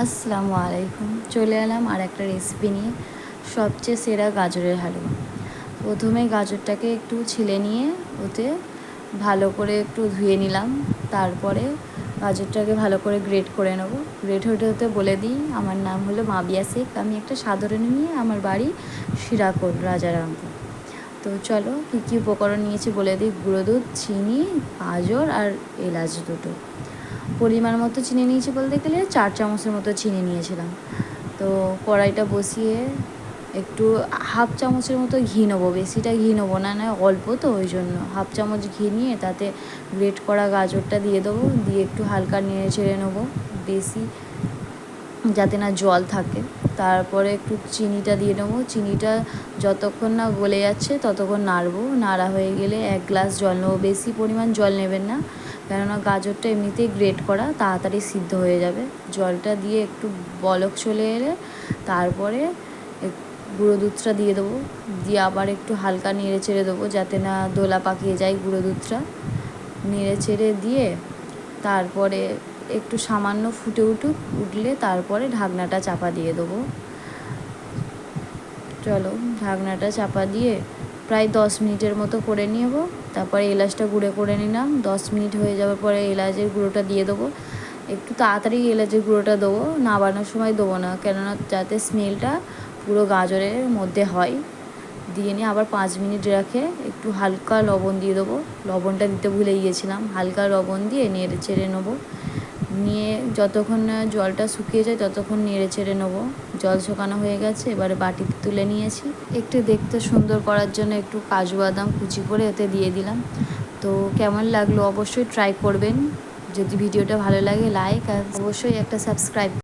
আসসালামু আলাইকুম। চলে এলাম আর একটা রেসিপি নিয়ে, সবচেয়ে সেরা গাজরের হালুয়া। প্রথমে গাজরটাকে একটু ছিলে নিয়ে ওতে ভালো করে একটু ধুয়ে নিলাম। তারপরে গাজরটাকে ভালো করে গ্রেট করে নেব। গ্রেট হতে হতে বলে দিই, আমার নাম হলো মাবিয়া শেখ। আমি একটা সাধারণ মেয়ে, আমার বাড়ি শিরাকোট, রাজারামপুর। তো চলো কী কী উপকরণ নিয়েছি বলে দিই। গুঁড়ো দুধ, চিনি, গাজর আর এলাচ দুটো। পরিমাণ মতো চিনি নিয়েছি বলতে গেলে 4 চামচের মতো চিনি নিয়েছিলাম। তো কড়াইটা বসিয়ে একটু হাফ চামচের মতো ঘি নেবো, বেশিটা ঘি নেবো না, অল্প তো ওই জন্য হাফ চামচ ঘি নিয়ে তাতে গ্রেট করা গাজরটা দিয়ে দেবো, দিয়ে একটু হালকা নেড়ে চেড়ে নেবো, বেশি যাতে না জল থাকে। তারপরে একটু চিনিটা দিয়ে নেবো। চিনিটা যতক্ষণ না গলে যাচ্ছে ততক্ষণ নাড়বো। নাড়া হয়ে গেলে 1 গ্লাস জল নেবো। বেশি পরিমাণ জল নেবেন না, কেননা গাজরটা এমনিতেই গ্রেট করা, তাড়াতাড়ি সিদ্ধ হয়ে যাবে। জলটা দিয়ে একটু বলক চলে এলে তারপরে গুঁড়ো দুধটা দিয়ে দেবো, দিয়ে আবার একটু হালকা নেড়ে চেড়ে দেবো যাতে না দোলা পাকিয়ে যায়। গুঁড়ো দুধটা নেড়ে চেড়ে দিয়ে তারপরে একটু সামান্য ফুটে উঠলে তারপরে ঢাকনাটা চাপা দিয়ে দেবো। চলো ঢাকনাটা চাপা দিয়ে প্রায় 10 মিনিটের মতো করে নেব। তারপরে এলাচটা গুঁড়ো করে নিলাম। 10 মিনিট হয়ে যাওয়ার পরে এলাচের গুঁড়োটা দিয়ে দেবো। একটু তাড়াতাড়ি এলাচের গুঁড়োটা দেবো, নাবানোর সময় দেবো না, কেননা যাতে স্মেলটা পুরো গাজরের মধ্যে হয়। দিয়ে নিয়ে আবার 5 মিনিট রেখে একটু হালকা লবণ দিয়ে দেবো। লবণটা দিতে ভুলে গিয়েছিলাম। হালকা লবণ দিয়ে নেড়ে চেড়ে নেবো। নিয়ে যতক্ষণ না জলটা শুকিয়ে যায় ততক্ষণ নেড়ে চেড়ে নেবো। জল শুকানো হয়ে গেছে, এবারে বাটিতে তুলে নিয়েছি। একটু দেখতে সুন্দর করার জন্য একটু কাজু বাদাম কুচি করে এতে দিয়ে দিলাম। তো কেমন লাগলো অবশ্যই ট্রাই করবেন। যদি ভিডিওটা ভালো লাগে লাইক আর অবশ্যই একটা সাবস্ক্রাইব